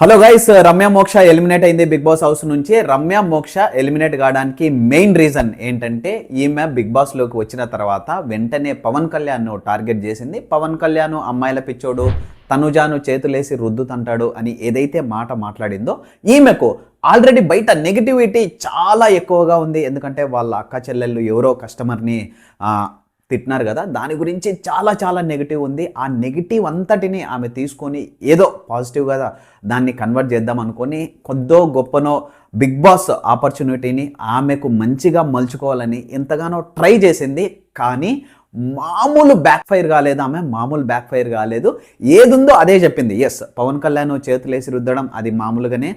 Hello guys, Ramya మోక్ష eliminate అయింది big boss house నుంచి. రమ్య మోక్ష ఎలిమినేట్ కావడానికి మెయిన్ రీజన్ ఏంటంటే ఈమె బిగ్ బాస్ లోకి వచ్చిన తర్వాత వెంటనే పవన్ కళ్యాణ్ టార్గెట్ చేసింది. పవన్ కళ్యాణ్ అమ్మాయిల పిచ్చోడు, తనుజాను చేతులేసి రుద్దుతంటాడు అని ఏదైతే మాట మాట్లాడిందో ఈమెకు ఆల్రెడీ బయట నెగిటివిటీ చాలా ఎక్కువగా ఉంది. ఎందుకంటే వాళ్ళ అక్క చెల్లెళ్ళు ఎవరో కస్టమర్ని తిట్టినారు కదా, దాని గురించి చాలా చాలా నెగిటివ్ ఉంది. ఆ నెగిటివ్ అంతటిని ఆమె తీసుకొని ఏదో పాజిటివ్గా దాన్ని కన్వర్ట్ చేద్దాం అనుకొని కొద్దో గొప్పనో బిగ్ బాస్ ఆపర్చునిటీని ఆమెకు మంచిగా మలుచుకోవాలని ఎంతగానో ట్రై చేసింది. కానీ మామూలు బ్యాక్ ఫైర్ కాలేదు. ఆమె మామూలు బ్యాక్ ఫైర్ కాలేదు. ఏదుందో అదే చెప్పింది. ఎస్, పవన్ కళ్యాణ్ చేతులేసి రుద్దడం అది మామూలుగానే.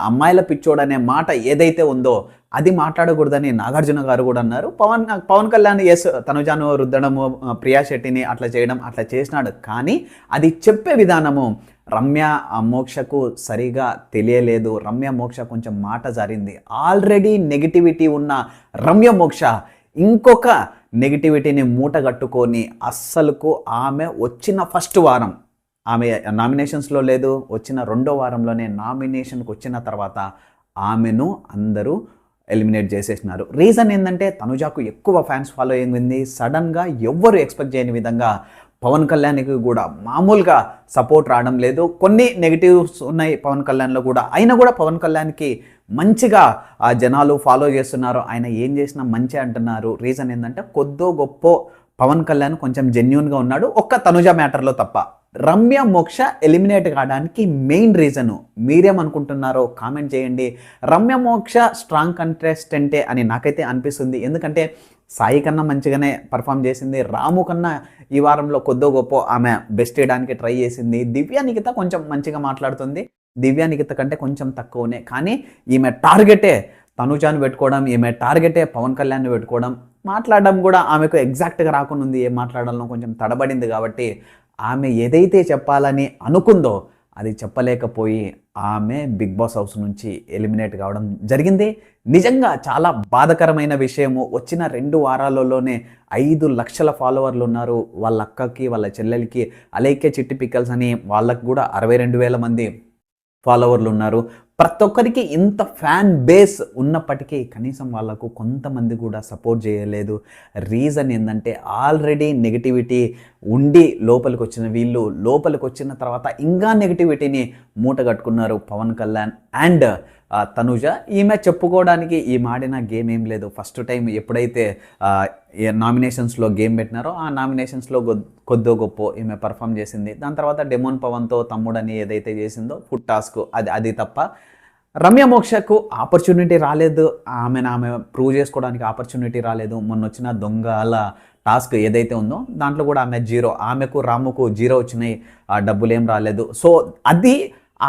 అమ్మాయిల పిచ్చోడనే మాట ఏదైతే ఉందో అది మాట్లాడకూడదని నాగార్జున గారు కూడా అన్నారు. పవన్ కళ్యాణ్ ఎస్ తనుజాను రుద్దడము, ప్రియా శెట్టిని అట్లా చేయడం అట్లా చేసినాడు. కానీ అది చెప్పే విధానము రమ్య మోక్షకు సరిగా తెలియలేదు. రమ్య మోక్ష కొంచెం మాట జారింది. ఆల్రెడీ నెగిటివిటీ ఉన్న రమ్య మోక్ష ఇంకొక నెగిటివిటీని మూట కట్టుకొని అస్సలుకు ఆమె వచ్చిన ఫస్ట్ వారం ఆమె నామినేషన్స్లో లేదు. వచ్చిన రెండో వారంలోనే నామినేషన్కి వచ్చిన తర్వాత ఆమెను అందరూ ఎలిమినేట్ చేసేసినారు. రీజన్ ఏంటంటే తనుజాకు ఎక్కువ ఫ్యాన్స్ ఫాలోయింగ్ ఉంది. సడన్గా ఎవ్వరు ఎక్స్పెక్ట్ చేయని విధంగా పవన్ కళ్యాణ్కి కూడా మామూలుగా సపోర్ట్ రావడం లేదు. కొన్ని నెగిటివ్స్ ఉన్నాయి పవన్ కళ్యాణ్లో కూడా. అయినా కూడా పవన్ కళ్యాణ్కి మంచిగా జనాలు ఫాలో చేస్తున్నారు. ఆయన ఏం చేసినా మంచి అంటున్నారు. రీజన్ ఏంటంటే కొద్దో గొప్ప పవన్ కళ్యాణ్ కొంచెం జెన్యూన్గా ఉన్నాడు, ఒక్క తనుజ మ్యాటర్లో తప్ప. రమ్య మోక్ష ఎలిమినేట్ కావడానికి మెయిన్ రీజను మీరేమనుకుంటున్నారో కామెంట్ చేయండి. రమ్య మోక్ష స్ట్రాంగ్ కంటెస్టెంటే అని నాకైతే అనిపిస్తుంది. ఎందుకంటే సాయి కన్నా మంచిగానే పర్ఫామ్ చేసింది. రాము కన్నా ఈ వారంలో కొద్దో గొప్ప ఆమె బెస్ట్ వేయడానికి ట్రై చేసింది. దివ్య నిఖిత కొంచెం మంచిగా మాట్లాడుతుంది. దివ్య నిఖిత కంటే కొంచెం తక్కువనే. కానీ ఈమె టార్గెటే తనుజాను పెట్టుకోవడం, ఈమె టార్గెటే పవన్ కళ్యాణ్ని పెట్టుకోవడం. మాట్లాడడం కూడా ఆమెకు ఎగ్జాక్ట్గా రాకుండా ఉంది. ఏం మాట్లాడాలో కొంచెం తడబడింది. కాబట్టి ఆమె ఏదైతే చెప్పాలని అనుకుందో అది చెప్పలేకపోయి ఆమె బిగ్ బాస్ హౌస్ నుంచి ఎలిమినేట్ కావడం జరిగింది. నిజంగా చాలా బాధాకరమైన విషయము. వచ్చిన 2 వారాలలోనే 5 లక్షల ఫాలోవర్లు ఉన్నారు. వాళ్ళ అక్కకి, వాళ్ళ చెల్లెలకి, అలేఖ్య చిట్టి పిక్కల్స్ అని వాళ్ళకు కూడా 62,000 మంది ఫాలోవర్లు ఉన్నారు. ప్రతి ఒక్కరికి ఇంత ఫ్యాన్ బేస్ ఉన్నప్పటికీ కనీసం వాళ్ళకు కొంతమంది కూడా సపోర్ట్ చేయలేదు. రీజన్ ఏంటంటే ఆల్రెడీ నెగిటివిటీ ఉండి లోపలికి వచ్చిన వీళ్ళు లోపలికి వచ్చిన తర్వాత ఇంకా నెగిటివిటీని మూట కట్టుకున్నారు పవన్ కళ్యాణ్ అండ్ తనుజ. ఈమె చెప్పుకోవడానికి ఈ మాడిన గేమ్ ఏం లేదు. ఫస్ట్ టైం ఎప్పుడైతే నామినేషన్స్లో గేమ్ పెట్టినారో ఆ నామినేషన్స్లో కొద్దో గొప్ప ఈమె పర్ఫామ్ చేసింది. దాని తర్వాత డెమోన్ పవన్తో తమ్ముడని ఏదైతే చేసిందో ఫుడ్ టాస్క్ అది తప్ప రమ్య మోక్షకు ఆపర్చునిటీ రాలేదు. ఆమె ప్రూవ్ చేసుకోవడానికి ఆపర్చునిటీ రాలేదు. మొన్న వచ్చిన దొంగల టాస్క్ ఏదైతే ఉందో దాంట్లో కూడా ఆమె 0. ఆమెకు రాముకు 0 వచ్చినాయి, డబ్బులు ఏం రాలేదు. సో అది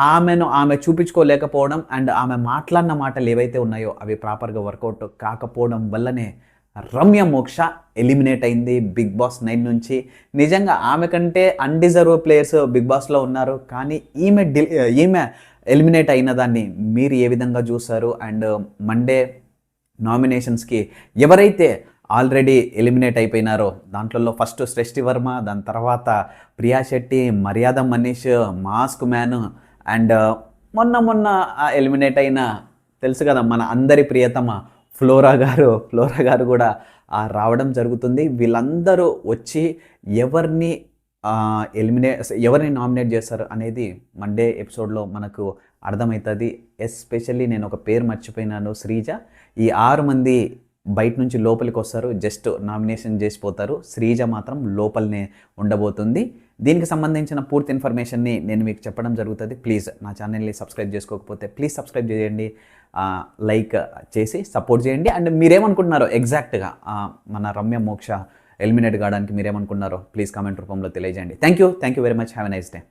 ఆమె చూపించుకోలేకపోవడం అండ్ ఆమె మాట్లాడిన మాటలు ఏవైతే ఉన్నాయో అవి ప్రాపర్గా వర్కౌట్ కాకపోవడం వల్లనే రమ్య మోక్ష ఎలిమినేట్ అయింది బిగ్ బాస్ 9 నుంచి. నిజంగా ఆమె కంటే అన్డిజర్వ్ ప్లేయర్స్ బిగ్ బాస్లో ఉన్నారు. కానీ ఈమె ఎలిమినేట్ అయిన దాన్ని మీరు ఏ విధంగా చూస్తారు? అండ్ మండే నామినేషన్స్కి ఎవరైతే ఆల్రెడీ ఎలిమినేట్ అయిపోయినారో దాంట్లో ఫస్ట్ సృష్టి వర్మ, దాని తర్వాత ప్రియా శెట్టి, మర్యాద మనీష్, మాస్క్ మ్యాన్ అండ్ మొన్న ఎలిమినేట్ అయిన తెలుసు కదా మన అందరి ప్రియతమ ఫ్లోరా గారు కూడా రావడం జరుగుతుంది. వీళ్ళందరూ వచ్చి ఎవరిని నామినేట్ చేస్తారు అనేది మండే ఎపిసోడ్లో మనకు అర్థమవుతుంది. ఎస్పెషల్లీ నేను ఒక పేరు మర్చిపోయినాను, శ్రీజ. ఈ 6 మంది బయట నుంచి లోపలికి వస్తారు, జస్ట్ నామినేషన్ చేసిపోతారు. శ్రీజ మాత్రం లోపలనే ఉండబోతుంది. దీనికి సంబంధించిన పూర్తి ఇన్ఫర్మేషన్ని నేను మీకు చెప్పడం జరుగుతుంది. ప్లీజ్ నా ఛానల్ని సబ్స్క్రైబ్ చేసుకోకపోతే ప్లీజ్ సబ్స్క్రైబ్ చేయండి, లైక్ చేసి సపోర్ట్ చేయండి. అండ్ మీరేమనుకుంటున్నారో ఎగ్జాక్ట్గా మన రమ్య మోక్ష ఎలిమినేట్ కావడానికి మీరేమనుకున్నారో ప్లీజ్ కామెంట్ రూపంలో తెలియజేయండి. Thank you very much. Have a nice day.